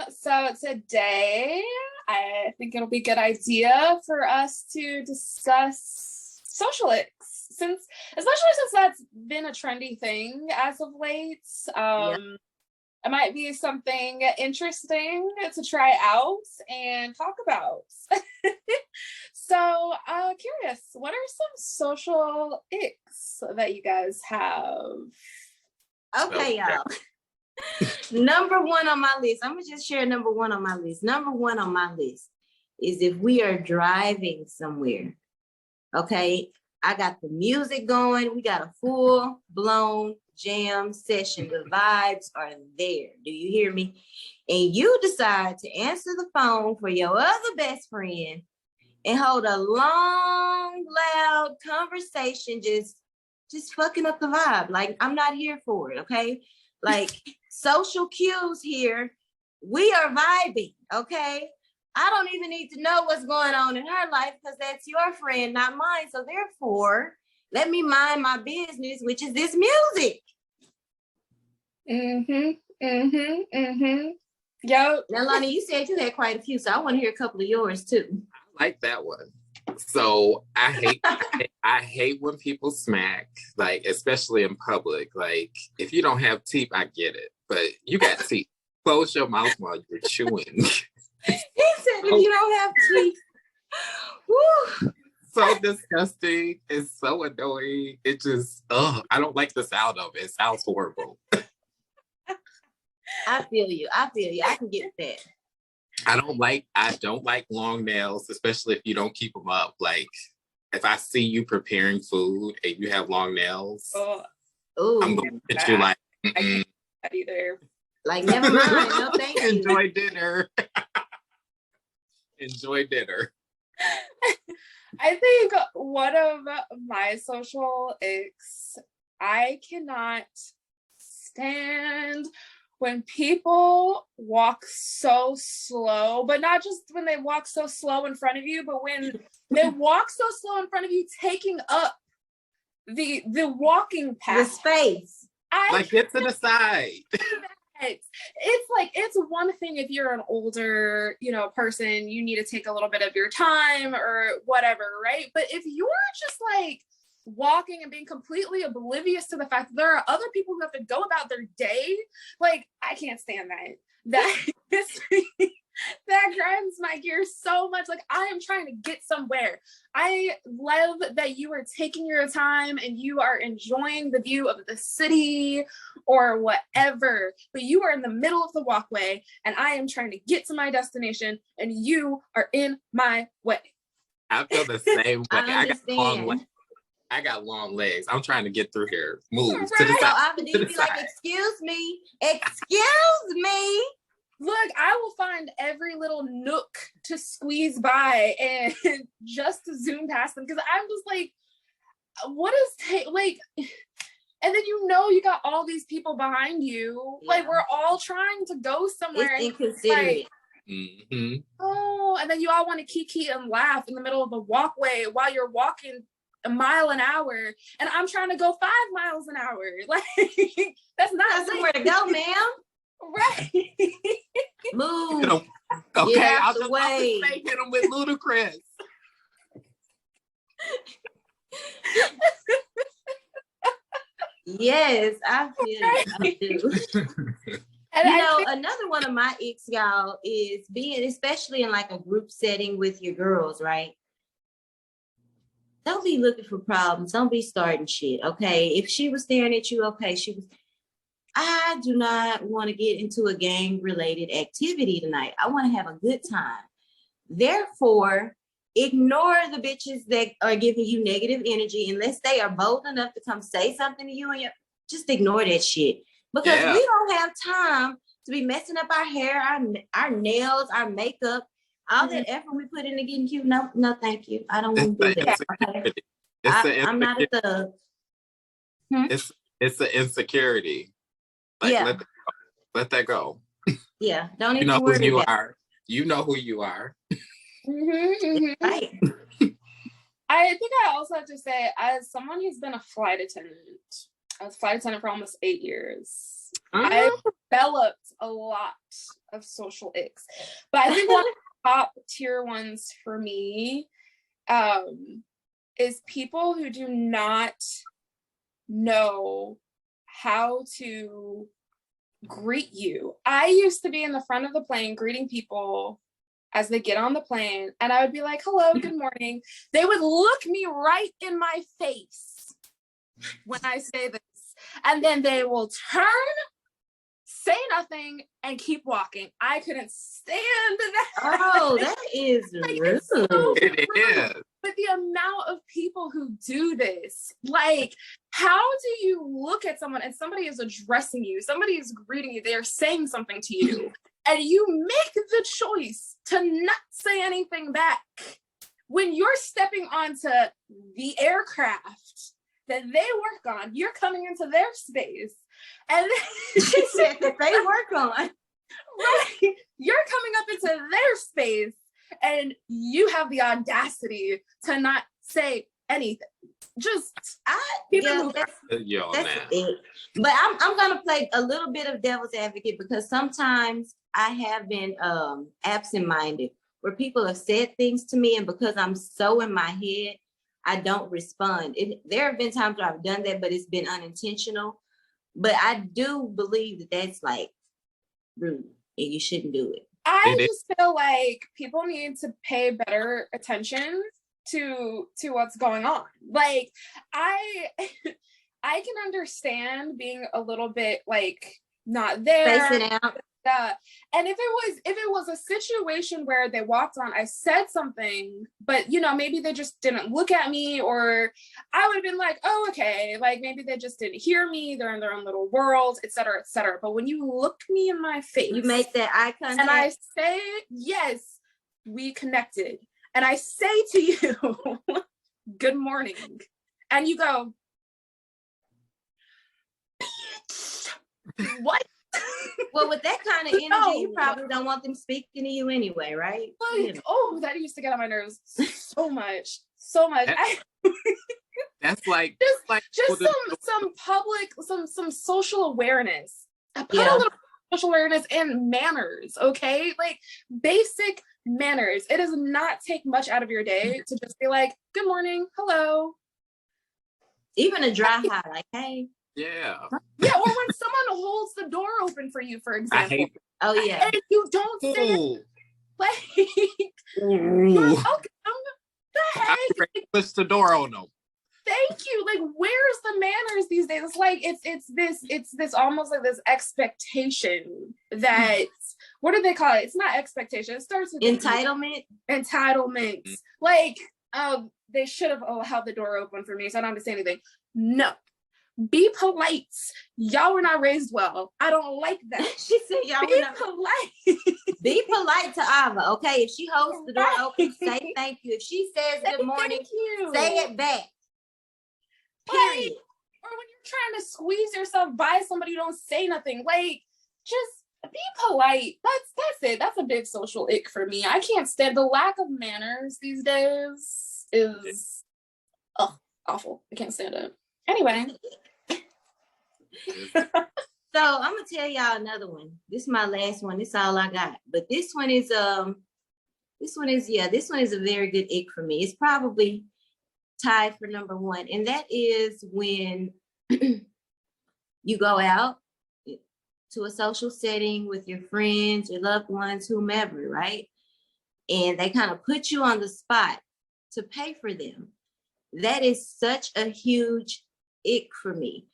So today I think it'll be a good idea for us to discuss social icks, especially since that's been a trendy thing as of late. It might be something interesting to try out and talk about. So, curious, what are some social icks that you guys have? Okay, y'all. Number one on my list, I'm gonna just share number one on my list. Number one on my list is if we are driving somewhere. Okay, I got the music going. We got a full-blown jam session. The vibes are there. Do you hear me? And you decide to answer the phone for your other best friend and hold a long, loud conversation, just fucking up the vibe. Like, I'm not here for it, okay? Like, social cues here. We are vibing, okay? I don't even need to know what's going on in her life because that's your friend, not mine. So therefore, let me mind my business, which is this music. Yo. Now, Lonnie, you said you had quite a few, so I want to hear a couple of yours too. I like that one. So I hate when people smack, like, especially in public. Like, if you don't have teeth, I get it, but you got teeth. Close your mouth while you're chewing. He said, if you don't have teeth. Woo. So disgusting. It's so annoying. It just, I don't like the sound of it. It sounds horrible. I feel you. I can get that. I don't like long nails, especially if you don't keep them up. Like, if I see you preparing food and you have long nails, I'm going to get you like, I can't do that either. Like, never mind. No, thank you. Enjoy dinner. Enjoy dinner. I think one of my social icks, I cannot stand when people walk so slow, but not just when they walk so slow in front of you, but when they walk so slow in front of you, taking up the walking path. The space. Like, get to the side. It's like, it's one thing if you're an older, person, you need to take a little bit of your time or whatever, right? But if you're just like walking and being completely oblivious to the fact that there are other people who have to go about their day, like, I can't stand that. That grinds my gears so much. Like, I am trying to get somewhere. I love that you are taking your time and you are enjoying the view of the city or whatever, but you are in the middle of the walkway and I am trying to get to my destination and you are in my way. I feel the same way. I got long legs. I'm trying to get through here. Move right. to the side. So I would need to be like, excuse me. Look, I will find every little nook to squeeze by and just to zoom past them because I'm just like, what is like? And then you got all these people behind you. Yeah. Like, we're all trying to go somewhere. It's inconsiderate. Like, oh, and then you all want to kiki and laugh in the middle of the walkway while you're walking a mile an hour, and I'm trying to go 5 miles an hour. Like, that's not somewhere to go, ma'am. Right. Move. Okay, I'll just say hit him with Ludacris. Yes, I feel I do. And another one of my icks, y'all, is being, especially in like a group setting with your girls, right? Don't be looking for problems. Don't be starting shit, okay? If she was staring at you, okay, I do not want to get into a gang-related activity tonight. I want to have a good time. Therefore, ignore the bitches that are giving you negative energy unless they are bold enough to come say something to you, and just ignore that shit. Because we don't have time to be messing up our hair, our nails, our makeup, all that effort we put into getting cute. No, thank you. I don't want to do that. Okay? I'm not a thug. It's the insecurity. Like, let that go. Yeah, don't even worry about it. You know who you are. Right. I think I also have to say, as someone who's been a flight attendant, I was a flight attendant for almost 8 years. I developed a lot of social icks, but I think one of the top tier ones for me is people who do not know how to greet you. I used to be in the front of the plane greeting people as they get on the plane, and I would be like, hello, good morning. They would look me right in my face when I say this, and then they will turn, say nothing, and keep walking. I couldn't stand that. Oh, that is like, rude. it's so It rude. is. But the amount of people who do this, like, how do you look at someone and somebody is addressing you, somebody is greeting you, they're saying something to you, and you make the choice to not say anything back when you're stepping onto the aircraft that they work on? You're coming into their space, and She said that they work on. right, you're coming up into their space, and you have the audacity to not say anything. That's it. But I'm gonna play a little bit of devil's advocate, because sometimes I have been absent-minded, where people have said things to me, and because I'm so in my head, I don't respond. There have been times where I've done that, but it's been unintentional. But I do believe that that's like rude, and you shouldn't do it. I just feel like people need to pay better attention to what's going on. Like, I can understand being a little bit like not there. Face it out. And if it was a situation where they walked on, I said something, but maybe they just didn't look at me, or I would have been like, oh, okay, like maybe they just didn't hear me, they're in their own little world, etc., etc. But when you look me in my face, you make that eye contact, and I say, yes, we connected, and I say to you, good morning, and you go, what? Well, with that kind of energy, you probably don't want them speaking to you anyway, right? Like, oh, that used to get on my nerves so much. That's like just some public, some social awareness. Put a little social awareness and manners, okay? Like basic manners. It does not take much out of your day to just be like, good morning, hello. Even a dry hi, like, hey. Yeah. Yeah, or when someone holds the door open for you, for example. I hate Oh yeah. And you don't say it, like, Ooh. welcome. The heck? Push the door on them. Thank you. Like, where's the manners these days? It's like it's this almost like this expectation that, what do they call it? It's not expectation. It starts with entitlement. Entitlements. Like, they should have held the door open for me, so I don't have to say anything. No. Be polite. Y'all were not raised well. I don't like that. She said y'all be were not polite. Be polite to Ava, okay? If she holds the door open, say thank you. If she says good morning, say it back. Period. Or when you're trying to squeeze yourself by somebody, you don't say nothing. Like, just be polite. That's it. That's a big social ick for me. I can't stand the lack of manners these days is awful. I can't stand it. Anyway. So I'm gonna tell y'all another one. This is my last one. This is all I got. But this one is a very good ick for me. It's probably tied for number one, and that is when you go out to a social setting with your friends, your loved ones, whomever, right? And they kind of put you on the spot to pay for them. That is such a huge ick for me.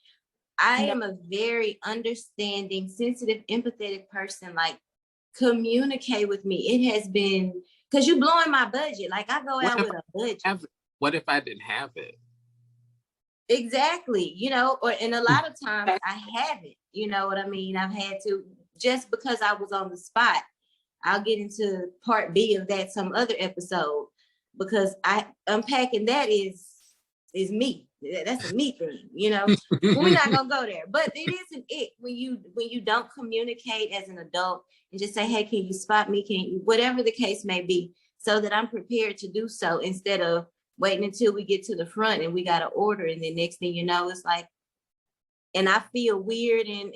I am a very understanding, sensitive, empathetic person. Like, communicate with me. It has been, because you're blowing my budget. Like, I go out with a budget. What if I didn't have it? Exactly. And a lot of times I haven't, you know what I mean? I've had to, just because I was on the spot. I'll get into part B of that some other episode, because unpacking that is me. That's a me thing, We're not gonna go there, but it is an ick when you don't communicate as an adult and just say, hey, can you spot me? Can you, whatever the case may be, so that I'm prepared to do so, instead of waiting until we get to the front and we got to order, and then next thing you know, it's like, and I feel weird and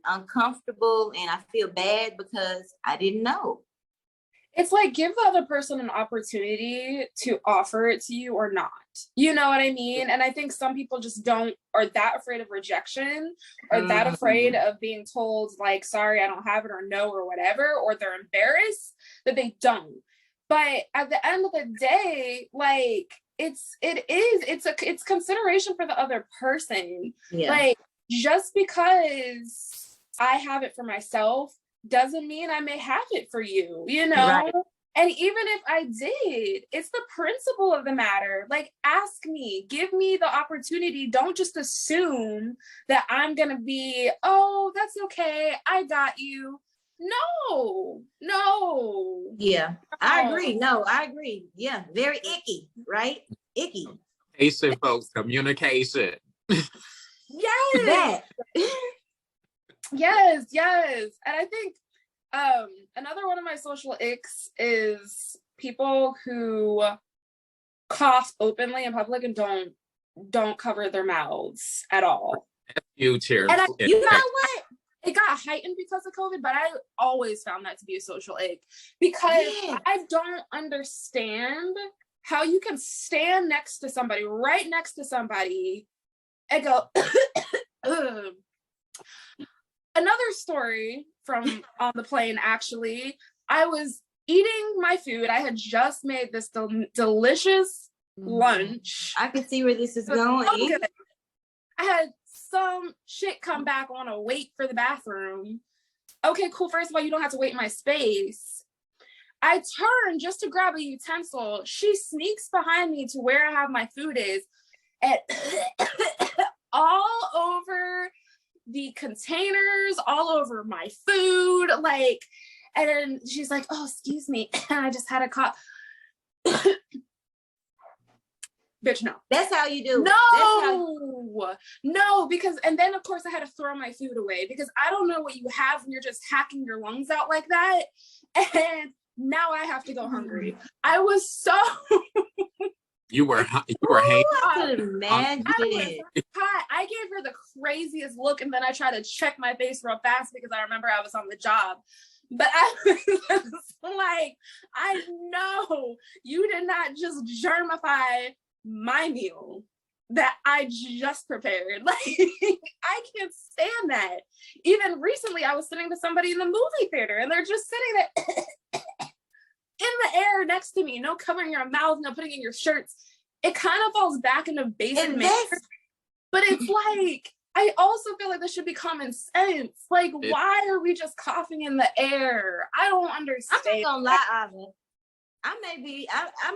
uncomfortable, and I feel bad because I didn't know. It's like, give the other person an opportunity to offer it to you or not. You know what I mean? And I think some people just are that afraid of rejection, or that afraid of being told like, sorry, I don't have it, or no, or whatever, or they're embarrassed that they don't. But at the end of the day, like, it's consideration for the other person. Yeah. Like, just because I have it for myself doesn't mean I may have it for you, you know? Right. And even if I did, it's the principle of the matter. Like, ask me, give me the opportunity. Don't just assume that I'm going to be, oh, that's okay, I got you. No. Yeah, I agree. No, I agree. Yeah, very icky, right? Icky. Communication, folks, communication. Yes. That. Yes. And I think another one of my social icks is people who cough openly in public and don't cover their mouths at all. Huge here. And you know what? It got heightened because of COVID, but I always found that to be a social ick, because I don't understand how you can stand next to somebody, right next to somebody, and go, Another story from on the plane, actually. I was eating my food. I had just made this delicious lunch. I can see where this is going. So I had some shit come back on a wait for the bathroom. Okay, cool. First of all, you don't have to wait in my space. I turn just to grab a utensil. She sneaks behind me to where I have my food is, and all over the containers, all over my food, like, and then she's like, oh, excuse me, I just had a cough. Bitch, no. That's how you do it. No, because, and then of course I had to throw my food away, because I don't know what you have when you're just hacking your lungs out like that, and now I have to go hungry. I was so You were hanging. I could imagine. I gave her the craziest look, and then I tried to check my face real fast because I remember I was on the job. But I was like, I know you did not just germify my meal that I just prepared. Like, I can't stand that. Even recently, I was sitting with somebody in the movie theater, and they're just sitting there in the air next to me, no covering your mouth, no putting in your shirts. It kind of falls back into basic manners, but it's like, I also feel like this should be common sense. Like, why are we just coughing in the air? I don't understand. I'm not gonna lie, Ava. I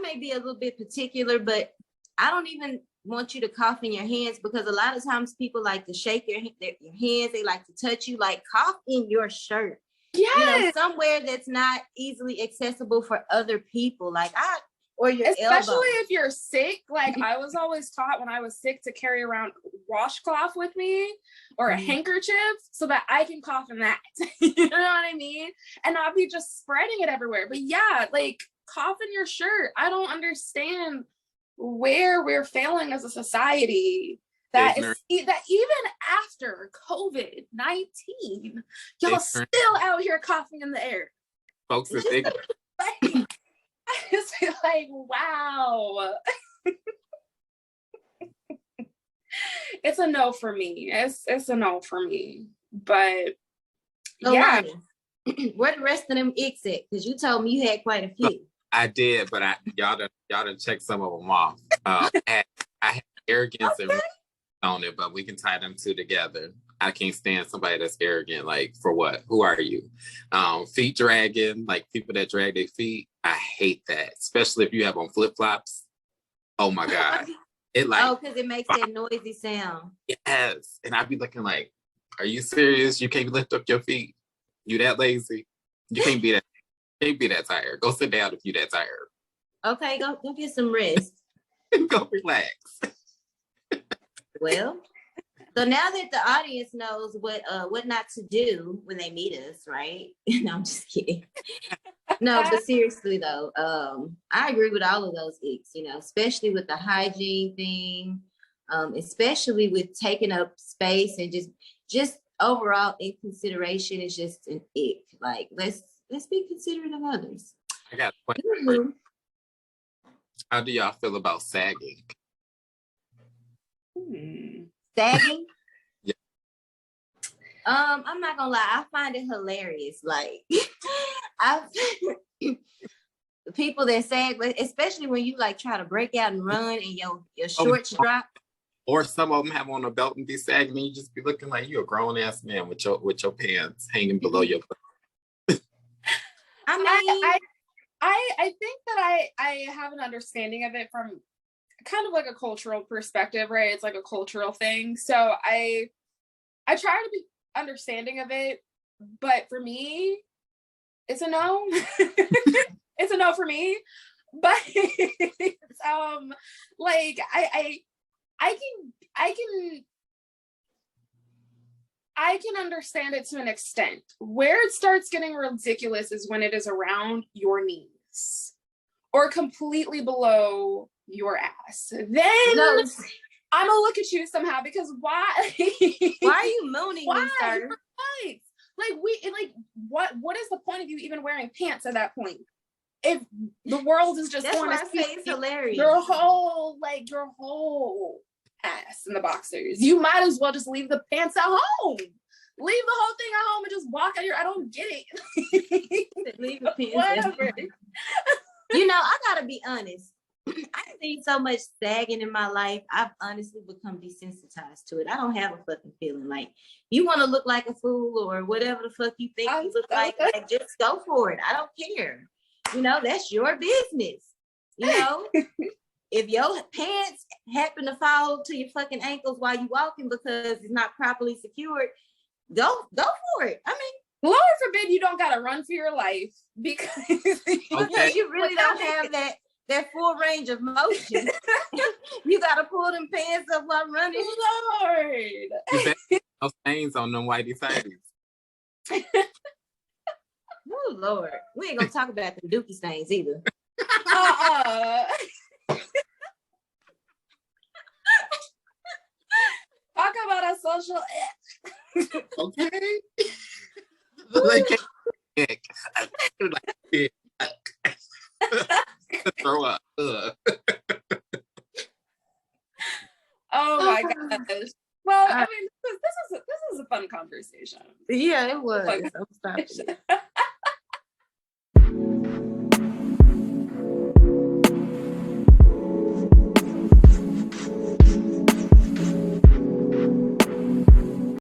may be a little bit particular, but I don't even want you to cough in your hands, because a lot of times people like to shake your hands. They like to touch you. Like, cough in your shirt. Yes. You know, somewhere that's not easily accessible for other people, or your especially elbow. If you're sick. Like, I was always taught when I was sick to carry around washcloth with me, or a handkerchief, so that I can cough in that. You know what I mean? And not be just spreading it everywhere. But yeah, like, cough in your shirt. I don't understand where we're failing as a society. That even after COVID-19, y'all still out here coughing in the air. Folks are ignorant. I just feel like, wow. It's a no for me. It's a no for me. But yeah. Where the rest of them icks at? Because you told me you had quite a few. I did, but y'all done check some of them off. I had arrogance and on it, but we can tie them two together. I can't stand somebody that's arrogant. Like, for what? Who are you? Feet dragging, like people that drag their feet. I hate that, especially if you have on flip-flops. Oh my God. Because it makes that noisy sound. Yes. And I'd be looking like, are you serious? You can't lift up your feet? You that lazy? You can't be that tired. Go sit down if you that tired. Okay, go get some rest. Go relax. Well, so now that the audience knows what not to do when they meet us, right? No, I'm just kidding. No, but seriously though, I agree with all of those icks, you know, especially with the hygiene thing. especially with taking up space and just overall inconsideration is just an ick. Like, let's be considerate of others. I got a question. How do y'all feel about sagging? Sagging? Yeah. I'm not gonna lie, I find it hilarious. Like, the people that sag, especially when you like try to break out and run and your shorts drop. Or some of them have on a belt and be sagging, and you just be looking like you a grown ass man with your pants hanging below your butt. I think that I have an understanding of it from kind of like a cultural perspective, right? It's like a cultural thing. So I try to be understanding of it, but for me, it's a no. It's a no for me. But like I can understand it to an extent. Where it starts getting ridiculous is when it is around your knees or completely below your ass. Then I'm gonna look at you somehow, because why? Why are you moaning? Why? Sir? What is the point of you even wearing pants at that point? If the world is just going to see it's hilarious. your whole ass in the boxers, you might as well just leave the pants at home. Leave the whole thing at home and just walk out here. I don't get it. Leave the pants. Whatever. You know, I gotta be honest. I've seen so much sagging in my life. I've honestly become desensitized to it. I don't have a fucking feeling. Like, you want to look like a fool or whatever the fuck you think you look like, just go for it. I don't care. You know, that's your business. You know, if your pants happen to fall to your fucking ankles while you walking because it's not properly secured, go for it. I mean, Lord forbid you don't gotta run for your life, because you really don't have that full range of motion. You gotta pull them pants up while running. Lord. No stains on them whitey tighties. Oh Lord, we ain't gonna talk about the dookie stains either. Talk about a social Okay. Throw up. Oh my gosh. Well, I mean, this is a fun conversation. Yeah, it was. I'm sorry.